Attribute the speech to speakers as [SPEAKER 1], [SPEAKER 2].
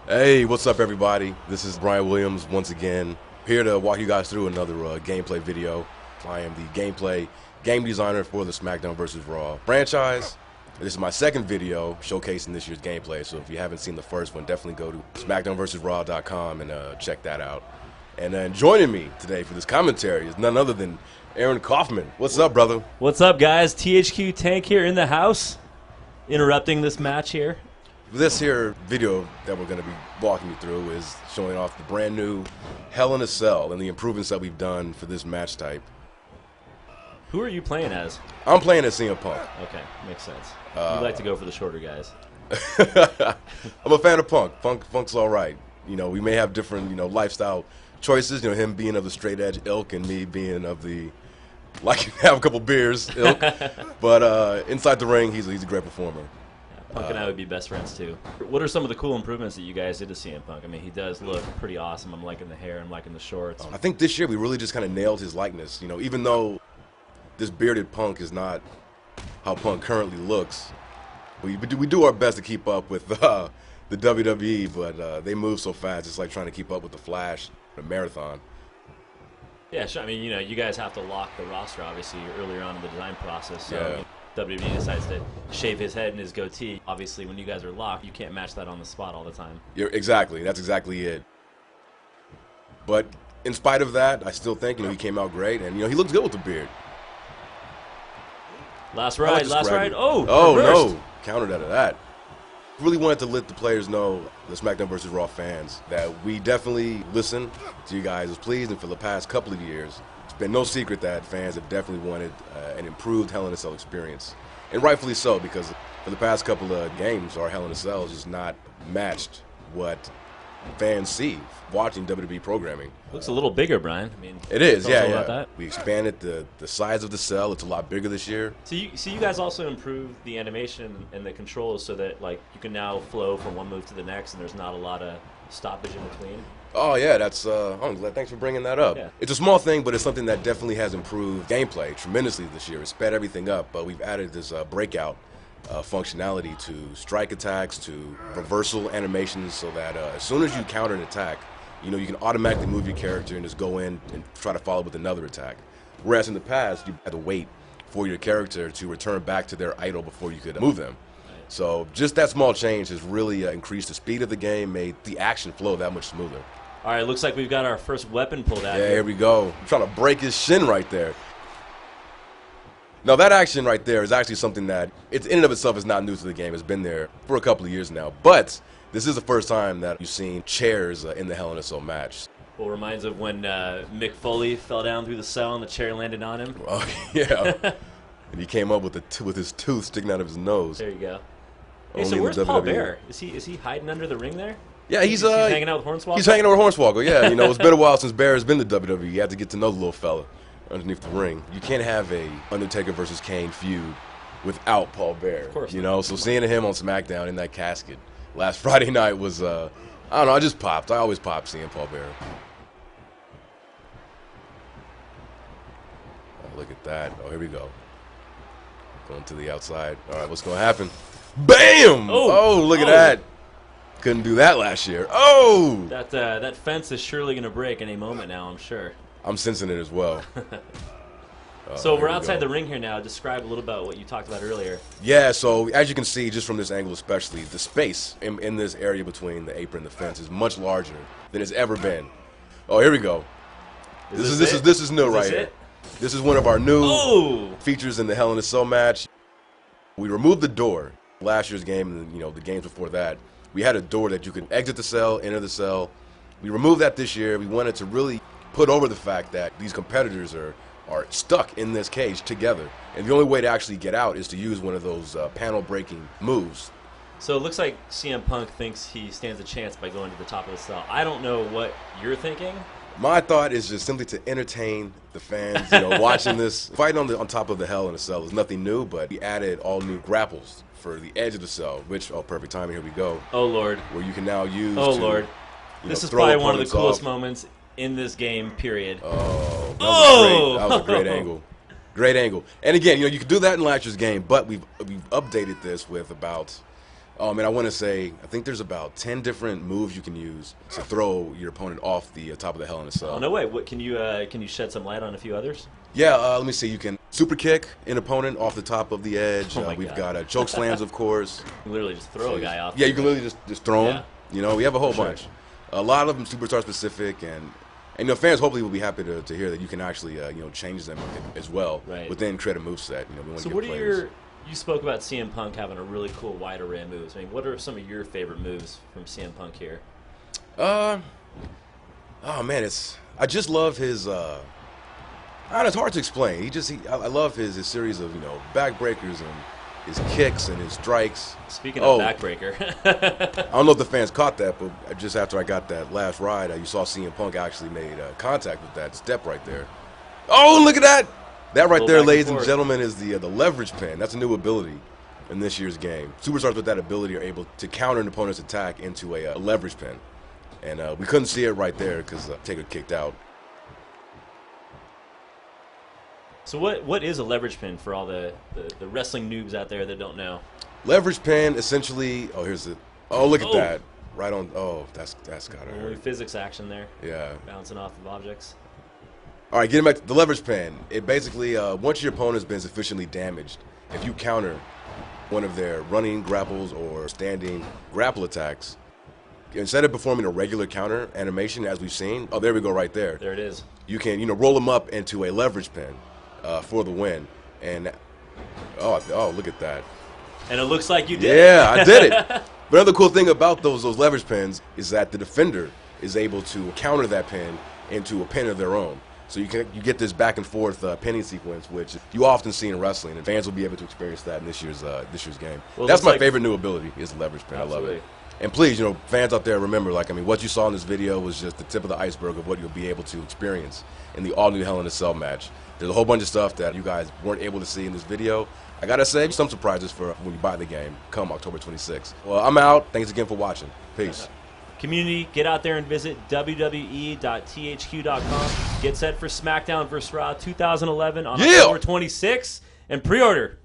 [SPEAKER 1] Hey, what's up, everybody? This is Brian Williams once again, here to walk you guys through another gameplay video. I am the gameplay game designer for the SmackDown vs. Raw franchise. This is my second video showcasing this year's gameplay, so if you haven't seen the first one, definitely go to SmackDownVsRaw.com and check that out. And then joining me today for this commentary is none other than Aaron Kaufman. What's up, brother?
[SPEAKER 2] What's up, guys? THQ Tank here in the house, interrupting this match here.
[SPEAKER 1] This here video that we're going to be walking you through is showing off the brand new Hell in a Cell and the improvements that we've done for this match type.
[SPEAKER 2] Who are you playing as?
[SPEAKER 1] I'm playing as CM Punk.
[SPEAKER 2] Okay, makes sense. You like to go for the shorter guys.
[SPEAKER 1] I'm a fan of Punk. Punk's all right. You know, we may have different, lifestyle choices. You know, him being of the straight edge ilk and me being of the have a couple beers ilk. But inside the ring, he's a great performer.
[SPEAKER 2] Punk and I would be best friends, too. What are some of the cool improvements that you guys did to CM Punk? I mean, he does look pretty awesome. I'm liking the hair. I'm liking the shorts.
[SPEAKER 1] I think this year we really just kind of nailed his likeness. You know, even though this bearded Punk is not how Punk currently looks, we do our best to keep up with the WWE, but they move so fast. It's like trying to keep up with the Flash, the marathon.
[SPEAKER 2] Yeah, sure. I mean, you guys have to lock the roster, obviously, earlier on in the design process. So
[SPEAKER 1] Yeah.
[SPEAKER 2] WWE decides to shave his head and his goatee. Obviously, when you guys are locked, you can't match that on the spot all the time.
[SPEAKER 1] Exactly. That's exactly it. But in spite of that, I still think he came out great, and he looks good with the beard.
[SPEAKER 2] Last ride. Oh,
[SPEAKER 1] no, countered out of that. Really wanted to let the players know, the SmackDown vs. Raw fans, that we definitely listen to you guys' pleas, and for the past couple of years, it's been no secret that fans have definitely wanted an improved Hell in a Cell experience. And rightfully so, because for the past couple of games, our Hell in a Cell has just not matched what fans see watching WWE programming.
[SPEAKER 2] Looks a little bigger, Brian. I mean,
[SPEAKER 1] it is,
[SPEAKER 2] tell us all
[SPEAKER 1] yeah.
[SPEAKER 2] about that.
[SPEAKER 1] We expanded the size of the cell. It's a lot bigger this year.
[SPEAKER 2] So you guys also improved the animation and the controls so that you can now flow from one move to the next, and there's not a lot of stoppage in between.
[SPEAKER 1] Oh yeah, that's. I'm glad. Thanks for bringing that up.
[SPEAKER 2] Yeah.
[SPEAKER 1] It's a small thing, but it's something that definitely has improved gameplay tremendously this year. It sped everything up, but we've added this breakout functionality to strike attacks, to reversal animations, so that as soon as you counter an attack, you can automatically move your character and just go in and try to follow with another attack. Whereas in the past, you had to wait for your character to return back to their idol before you could move them. So just that small change has really increased the speed of the game, made the action flow that much smoother.
[SPEAKER 2] All right, looks like we've got our first weapon pulled out.
[SPEAKER 1] Yeah, here we go. I'm trying to break his shin right there. Now that action right there is actually something that in and of itself is not new to the game. It's been there for a couple of years now. But this is the first time that you've seen chairs in the Hell in a Cell match.
[SPEAKER 2] Well, reminds of when Mick Foley fell down through the cell and the chair landed on him.
[SPEAKER 1] Oh yeah, and he came up with his tooth sticking out of his nose.
[SPEAKER 2] There you go. Hey,
[SPEAKER 1] Only
[SPEAKER 2] so
[SPEAKER 1] in
[SPEAKER 2] where's
[SPEAKER 1] the
[SPEAKER 2] Paul
[SPEAKER 1] WWE.
[SPEAKER 2] Bear? Is he hiding under the ring there?
[SPEAKER 1] Yeah, he's
[SPEAKER 2] hanging out with Hornswoggle.
[SPEAKER 1] He's hanging out with Hornswoggle. Yeah, it's been a while since Bear has been to WWE. You have to get to know the little fella underneath the ring. You can't have a Undetaker versus Kane feud without Paul Bear.
[SPEAKER 2] Of course.
[SPEAKER 1] So seeing him on SmackDown in that casket last Friday night was I don't know, I just popped. I always pop seeing Paul Bear. Oh, look at that. Oh, here we go. Going to the outside. All right, what's going to happen? Bam! Oh, look at that. Couldn't do that last year. Oh!
[SPEAKER 2] That fence is surely going to break any moment now, I'm sure.
[SPEAKER 1] I'm sensing it as well.
[SPEAKER 2] So we're outside the ring here now. Describe a little about what you talked about earlier.
[SPEAKER 1] Yeah, so as you can see, just from this angle especially, the space in this area between the apron and the fence is much larger than it's ever been. Oh, here we go. This is new right here. This is one of our new features in the Hell in a Cell match. We removed the door. Last year's game and the games before that, we had a door that you could exit the cell, enter the cell. We removed that this year. We wanted to really put over the fact that these competitors are stuck in this cage together. And the only way to actually get out is to use one of those panel-breaking moves.
[SPEAKER 2] So it looks like CM Punk thinks he stands a chance by going to the top of the cell. I don't know what you're thinking.
[SPEAKER 1] My thought is just simply to entertain the fans, watching this. Fighting on top of the Hell in a Cell is nothing new, but we added all new grapples for the edge of the cell, which, perfect timing, here we go.
[SPEAKER 2] Oh, Lord.
[SPEAKER 1] Where you can now use
[SPEAKER 2] Lord. This is probably one of the coolest moments in this game, period.
[SPEAKER 1] Oh, that was a great angle. Great angle. And again, you could do that in last year's game, but we've updated this with about Oh man, I want to say I think there's about 10 different moves you can use to throw your opponent off the top of the Hell in a Cell.
[SPEAKER 2] Oh no way! What can you shed some light on a few others?
[SPEAKER 1] Yeah, let me see. You can super kick an opponent off the top of the edge.
[SPEAKER 2] Oh
[SPEAKER 1] We've
[SPEAKER 2] God.
[SPEAKER 1] got choke slams, of course.
[SPEAKER 2] You can literally just throw a guy off.
[SPEAKER 1] Yeah, you can literally just throw them.
[SPEAKER 2] Yeah.
[SPEAKER 1] You know, we have a whole
[SPEAKER 2] Sure.
[SPEAKER 1] bunch. A lot of them superstar specific, and you know, fans hopefully will be happy to hear that you can actually you know, change them as well
[SPEAKER 2] Right.
[SPEAKER 1] within create a moveset. You know, we want
[SPEAKER 2] So
[SPEAKER 1] to
[SPEAKER 2] what
[SPEAKER 1] give
[SPEAKER 2] are
[SPEAKER 1] players.
[SPEAKER 2] you spoke about CM Punk having a really cool wide array of moves. I mean, what are some of your favorite moves from CM Punk here?
[SPEAKER 1] Oh man, I just love his. It's hard to explain. I love his series of, you know, backbreakers and his kicks and his strikes.
[SPEAKER 2] Speaking of backbreaker,
[SPEAKER 1] I don't know if the fans caught that, but just after I got that last ride, you saw CM Punk actually made contact with that step right there. Oh, look at that! That right there, ladies and gentlemen, is the leverage pin. That's a new ability in this year's game. Superstars with that ability are able to counter an opponent's attack into a leverage pin. And we couldn't see it right there because Taker kicked out.
[SPEAKER 2] So what is a leverage pin for all the wrestling noobs out there that don't know?
[SPEAKER 1] Leverage pin, essentially. Oh, here's it. Oh, look at
[SPEAKER 2] Oh.
[SPEAKER 1] that. Right on. Oh, that's gotta
[SPEAKER 2] Only
[SPEAKER 1] hurt.
[SPEAKER 2] physics action there,
[SPEAKER 1] Yeah.
[SPEAKER 2] bouncing off of objects.
[SPEAKER 1] All right, getting back to the leverage pin. It basically, once your opponent's been sufficiently damaged, if you counter one of their running grapples or standing grapple attacks, instead of performing a regular counter animation as we've seen, oh, there we go right there.
[SPEAKER 2] There it is.
[SPEAKER 1] You can, you know, roll them up into a leverage pin for the win. And, oh, look at that.
[SPEAKER 2] And it looks like you did.
[SPEAKER 1] Yeah, I did it. But another cool thing about those leverage pins is that the defender is able to counter that pin into a pin of their own. So you get this back and forth pinning sequence, which you often see in wrestling, and fans will be able to experience that in this year's game.
[SPEAKER 2] Well,
[SPEAKER 1] that's my
[SPEAKER 2] like
[SPEAKER 1] favorite new ability is the leverage pin.
[SPEAKER 2] Absolutely.
[SPEAKER 1] I love it. And please, you know, fans out there, remember, like, I mean, what you saw in this video was just the tip of the iceberg of what you'll be able to experience in the all-new Hell in a Cell match. There's a whole bunch of stuff that you guys weren't able to see in this video. I gotta say, some surprises for when you buy the game come October 26th. Well, I'm out. Thanks again for watching. Peace.
[SPEAKER 2] Community, get out there and visit wwe.thq.com. Get set for SmackDown vs. Raw 2011 on October 26th and pre-order.